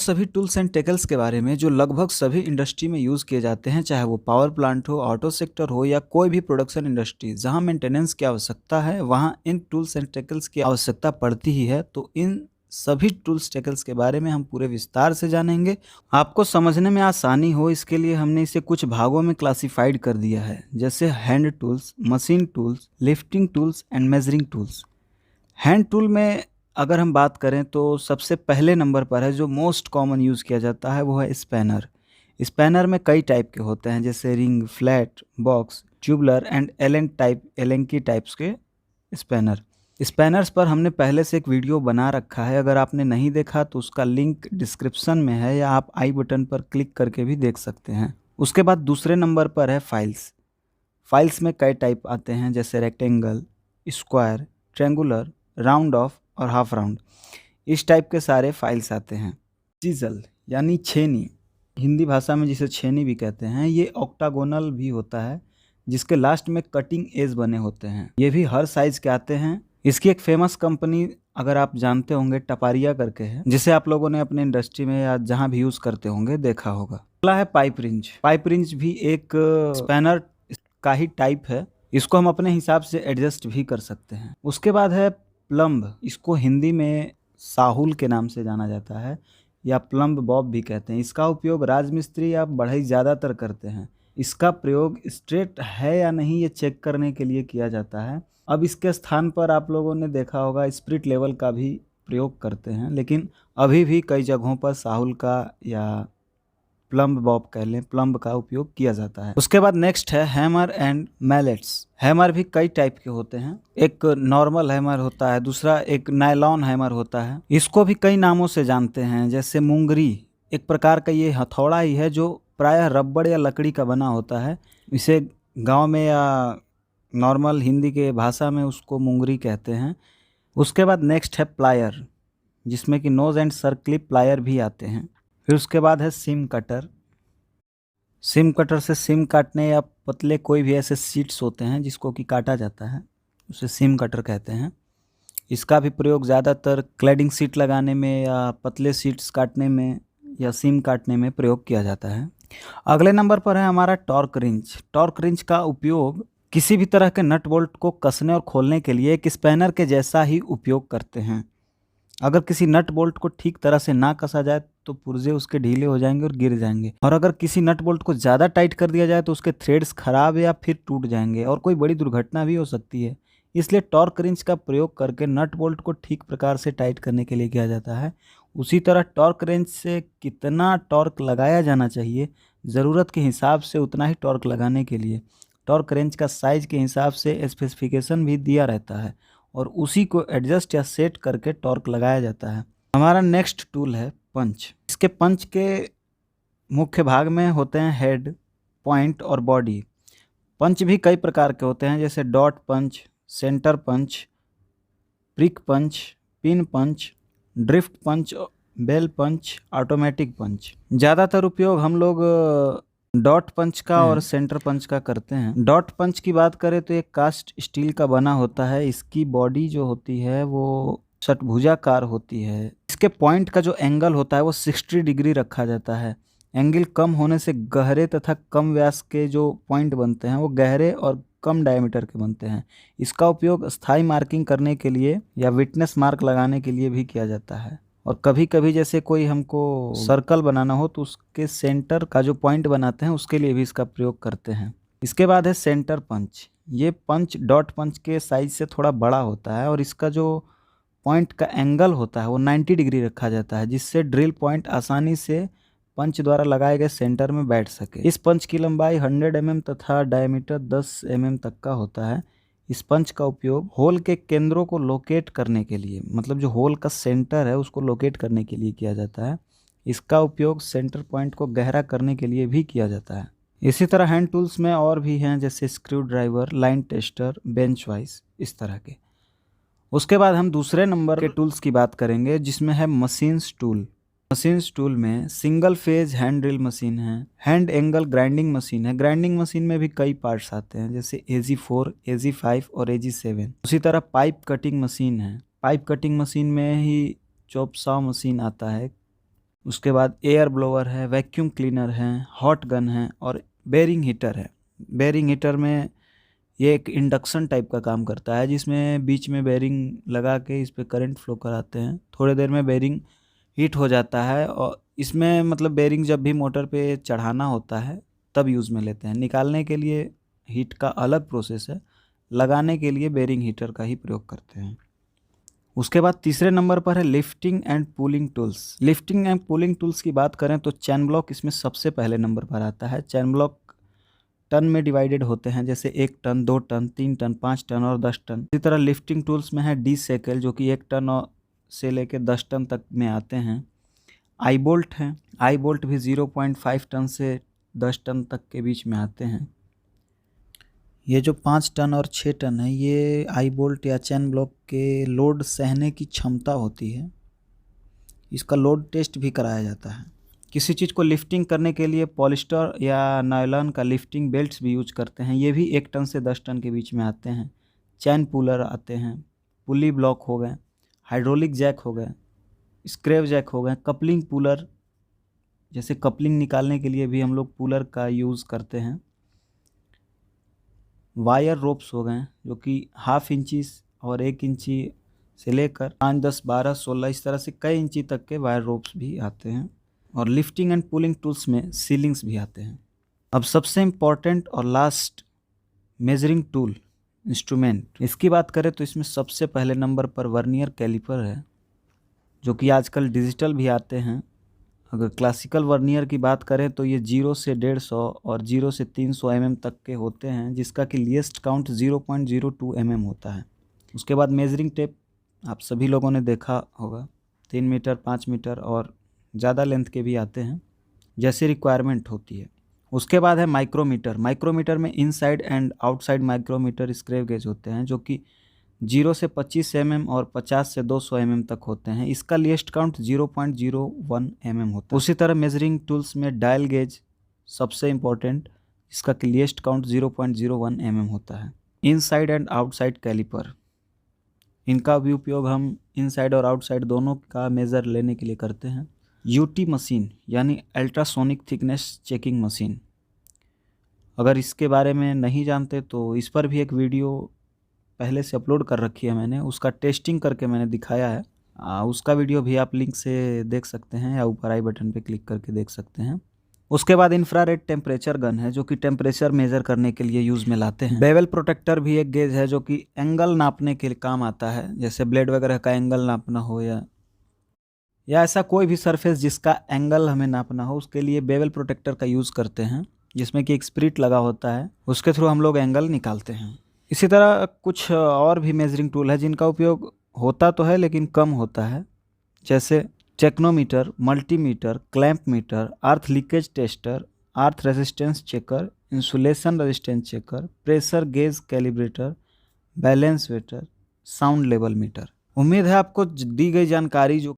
सभी tools and टेकल्स के बारे में जो लगभग सभी इंडस्ट्री में यूज़ किए जाते हैं, चाहे वो पावर प्लांट हो, ऑटो सेक्टर हो या कोई भी प्रोडक्शन इंडस्ट्री, जहाँ मेंटेनेंस की आवश्यकता है, वहाँ इन टूल्स एंड टेकल्स की आवश्यकता पड़ती ही है। तो इन सभी टूल्स टेकल्स के बारे में हम पूरे विस्तार से जानेंगे। आपको समझने में आसानी हो इसके लिए हमने इसे कुछ भागों में क्लासिफाइड कर दिया है, जैसे hand tools, machine tools, lifting tools and measuring tools. Hand tool में अगर हम बात करें तो सबसे पहले नंबर पर है, जो मोस्ट कॉमन यूज़ किया जाता है, वो है स्पैनर। स्पैनर में कई टाइप के होते हैं, जैसे ring, flat, box, tubular and allen key types के स्पैनर। स्पैनर्स पर हमने पहले से एक वीडियो बना रखा है, अगर आपने नहीं देखा तो उसका लिंक डिस्क्रिप्शन में है या आप आई बटन पर क्लिक करके भी देख सकते हैं। उसके बाद दूसरे नंबर पर है फाइल्स। फाइल्स में कई टाइप आते हैं, जैसे rectangle, square, triangular, round of और हाफ राउंड। इस टाइप के सारे फाइल्स आते हैं। चीजल यानी छेनी, हिंदी भाषा में जिसे छेनी भी कहते हैं, ये ऑक्टागोनल भी होता है, जिसके लास्ट में कटिंग एज बने होते हैं। ये भी हर साइज के आते हैं। इसकी एक फेमस कंपनी, अगर आप जानते होंगे, टपारिया करके है, जिसे आप लोगों ने अपने इंडस्ट्री में या जहाँ भी यूज करते होंगे देखा होगा। अगला है पाइप रिंच। पाइप रिंच भी एक स्पैनर का ही टाइप है। इसको हम अपने हिसाब से एडजस्ट भी कर सकते हैं। उसके बाद है प्लम्ब। इसको हिंदी में साहुल के नाम से जाना जाता है या प्लम्ब बॉब भी कहते हैं। इसका उपयोग राजमिस्त्री या बढ़ई ज़्यादातर करते हैं। इसका प्रयोग स्ट्रेट है या नहीं ये चेक करने के लिए किया जाता है। अब इसके स्थान पर आप लोगों ने देखा होगा स्पिरिट लेवल का भी प्रयोग करते हैं, लेकिन अभी भी कई जगहों पर साहुल का या प्लम्ब बॉब कह लें, प्लम्ब का उपयोग किया जाता है। उसके बाद नेक्स्ट है हैमर एंड मैलेट्स। हैमर भी कई टाइप के होते हैं। एक नॉर्मल हैमर होता है, दूसरा एक नायलॉन हैमर होता है। इसको भी कई नामों से जानते हैं, जैसे मुंगरी, एक प्रकार का ये हथौड़ा ही है जो प्रायः रबड़ या लकड़ी का बना होता है। इसे गांव में या नॉर्मल हिंदी के भाषा में उसको मुंगरी कहते हैं। उसके बाद नेक्स्ट है प्लायर, जिसमें कि नोज एंड सर्कलिप प्लायर भी आते हैं। फिर उसके बाद है सिम कटर। सिम कटर से सिम काटने या पतले कोई भी ऐसे सीट्स होते हैं जिसको कि काटा जाता है, उसे सिम कटर कहते हैं। इसका भी प्रयोग ज़्यादातर क्लैडिंग सीट लगाने में या पतले सीट्स काटने में या सिम काटने में प्रयोग किया जाता है। अगले नंबर पर है हमारा टॉर्क रिंच। टॉर्क रिंच का उपयोग किसी भी तरह के नट बोल्ट को कसने और खोलने के लिए एक स्पैनर के जैसा ही उपयोग करते हैं। अगर किसी नट बोल्ट को ठीक तरह से ना कसा जाए तो पुर्जे उसके ढीले हो जाएंगे और गिर जाएंगे, और अगर किसी नट बोल्ट को ज़्यादा टाइट कर दिया जाए तो उसके थ्रेड्स खराब या फिर टूट जाएंगे और कोई बड़ी दुर्घटना भी हो सकती है। इसलिए टॉर्क रिंच का प्रयोग करके नट बोल्ट को ठीक प्रकार से टाइट करने के लिए किया जाता है। उसी तरह टॉर्क रेंच से कितना टॉर्क लगाया जाना चाहिए, ज़रूरत के हिसाब से उतना ही टॉर्क लगाने के लिए टॉर्क रेंच का साइज के हिसाब से स्पेसिफिकेशन भी दिया रहता है और उसी को एडजस्ट या सेट करके टॉर्क लगाया जाता है। हमारा नेक्स्ट टूल है पंच। इसके पंच के मुख्य भाग में होते हैं हेड, पॉइंट और बॉडी। पंच भी कई प्रकार के होते हैं, जैसे डॉट पंच, सेंटर पंच, प्रिक पंच, पिन पंच, ड्रिफ्ट पंच, बेल पंच, ऑटोमेटिक पंच। ज़्यादातर उपयोग हम लोग डॉट पंच का और सेंटर पंच का करते हैं। डॉट पंच की बात करें तो एक कास्ट स्टील का बना होता है। इसकी बॉडी जो होती है वो षटभुजाकार होती है। इसके पॉइंट का जो एंगल होता है वो 60 डिग्री रखा जाता है। एंगल कम होने से गहरे तथा कम व्यास के जो पॉइंट बनते हैं वो गहरे और कम डायमीटर के बनते हैं। इसका उपयोग स्थायी मार्किंग करने के लिए या विटनेस मार्क लगाने के लिए भी किया जाता है। और कभी कभी जैसे कोई हमको सर्कल बनाना हो तो उसके सेंटर का जो पॉइंट बनाते हैं उसके लिए भी इसका प्रयोग करते हैं। इसके बाद है सेंटर पंच। ये पंच डॉट पंच के साइज से थोड़ा बड़ा होता है और इसका जो पॉइंट का एंगल होता है वो 90 डिग्री रखा जाता है, जिससे ड्रिल पॉइंट आसानी से पंच द्वारा लगाए गए सेंटर में बैठ सके। इस पंच की लंबाई 100 mm तथा डायमीटर 10 mm तक का होता है। इस पंच का उपयोग होल के केंद्रों को लोकेट करने के लिए, मतलब जो होल का सेंटर है उसको लोकेट करने के लिए किया जाता है। इसका उपयोग सेंटर पॉइंट को गहरा करने के लिए भी किया जाता है। इसी तरह हैंड टूल्स में और भी हैं, जैसे screw driver, line tester, bench wise, इस तरह के। उसके बाद हम दूसरे नंबर के टूल्स की बात करेंगे, जिसमें है मशीन्स टूल। मशीन्स टूल में single phase hand drill machine है, हैंड एंगल ग्राइंडिंग मशीन है। ग्राइंडिंग मशीन में भी कई पार्ट्स आते हैं, जैसे AG4, AG5 और AG7। उसी तरह पाइप कटिंग मशीन है। पाइप कटिंग मशीन में ही चॉप सॉ मशीन आता है। उसके बाद एयर ब्लोअर है, वैक्यूम क्लीनर है, हॉट गन है और बेरिंग हीटर है। बेरिंग हीटर में ये एक इंडक्शन टाइप का काम करता है, जिसमें बीच में बेरिंग लगा के इस पे करंट फ्लो कराते हैं। थोड़ी देर में बेरिंग हीट हो जाता है और इसमें मतलब बेरिंग जब भी मोटर पे चढ़ाना होता है तब यूज़ में लेते हैं। निकालने के लिए हीट का अलग प्रोसेस है, लगाने के लिए बेरिंग हीटर का ही प्रयोग करते हैं। उसके बाद तीसरे नंबर पर है lifting and pulling tools. Lifting and pulling tools की बात करें तो चैन ब्लॉक इसमें सबसे पहले नंबर पर आता है। चैन ब्लॉक टन में डिवाइडेड होते हैं, जैसे 1 टन, 2 टन, 3 टन, 5 टन और 10 टन। इसी तरह लिफ्टिंग टूल्स में है डी सेकल, जो कि 1 टन से लेकर 10 टन तक में आते हैं। आई बोल्ट हैं, आई बोल्ट भी 0.5 टन से 10 टन तक के बीच में आते हैं। ये जो 5 टन और 6 टन है, ये आई बोल्ट या चैन ब्लॉक के लोड सहने की क्षमता होती है। इसका लोड टेस्ट भी कराया जाता है। किसी चीज़ को लिफ्टिंग करने के लिए पॉलिस्टर या नायलॉन का लिफ्टिंग बेल्ट्स भी यूज करते हैं। ये भी 1 टन से 10 टन के बीच में आते हैं। चैन पुलर आते हैं, पुली ब्लॉक हो गए, हाइड्रोलिक जैक हो गए, स्क्रेव जैक हो गए, कपलिंग पुलर, जैसे कपलिंग निकालने के लिए भी हम लोग पुलर का यूज़ करते हैं। वायर रोप्स हो गए, जो कि 1/2 इंची और 1 इंची से लेकर 5, 10, 12, 16 इस तरह से कई इंची तक के वायर रोप्स भी आते हैं। और लिफ्टिंग एंड पुलिंग टूल्स में सीलिंग्स भी आते हैं। अब सबसे इम्पॉर्टेंट और लास्ट मेजरिंग टूल इंस्ट्रूमेंट, इसकी बात करें तो इसमें सबसे पहले नंबर पर वर्नियर कैलिपर है, जो कि आजकल डिजिटल भी आते हैं। अगर क्लासिकल वर्नियर की बात करें तो ये 0 से 150 और 0 से 300 mm तक के होते हैं, जिसका कि लीस्ट काउंट 0.02 mm होता है। उसके बाद मेजरिंग टेप आप सभी लोगों ने देखा होगा, 3 मीटर, 5 मीटर और ज़्यादा लेंथ के भी आते हैं, जैसे रिक्वायरमेंट होती है। उसके बाद है माइक्रोमीटर। माइक्रोमीटर में inside and outside micrometer screw gauge होते हैं, जो कि 0 से 25 mm और 50 से 200 mm तक होते हैं। इसका लीस्ट काउंट 0.01 mm होता है। उसी तरह मेजरिंग टूल्स में डायल गेज सबसे इम्पोर्टेंट, इसका लीस्ट काउंट 0.01 mm होता है। इनसाइड एंड आउटसाइड कैलिपर, इनका भी उपयोग हम इनसाइड और आउटसाइड दोनों का मेज़र लेने के लिए करते हैं। यूटी मशीन यानी अल्ट्रासोनिक थिकनेस चेकिंग मशीन, अगर इसके बारे में नहीं जानते तो इस पर भी एक वीडियो पहले से अपलोड कर रखी है मैंने, उसका टेस्टिंग करके मैंने दिखाया है। उसका वीडियो भी आप लिंक से देख सकते हैं या ऊपर आई बटन पे क्लिक करके देख सकते हैं। उसके बाद इंफ्रारेड टेम्परेचर गन है, जो कि टेम्परेचर मेज़र करने के लिए यूज़ में लाते हैं। बेवल प्रोटेक्टर भी एक गेज है, जो कि एंगल नापने के लिए काम आता है, जैसे ब्लेड वगैरह का एंगल नापना हो या ऐसा कोई भी सरफेस जिसका एंगल हमें नापना हो, उसके लिए बेवल प्रोटेक्टर का यूज़ करते हैं, जिसमें कि एक स्प्रिट लगा होता है, उसके थ्रू हम लोग एंगल निकालते हैं। इसी तरह कुछ और भी मेजरिंग टूल है जिनका उपयोग होता तो है लेकिन कम होता है, जैसे tachometer, multimeter, clamp meter, earth leakage tester, earth resistance checker, insulation resistance checker, pressure gauge calibrator, balance weigher, sound level meter. उम्मीद है आपको दी गई जानकारी जो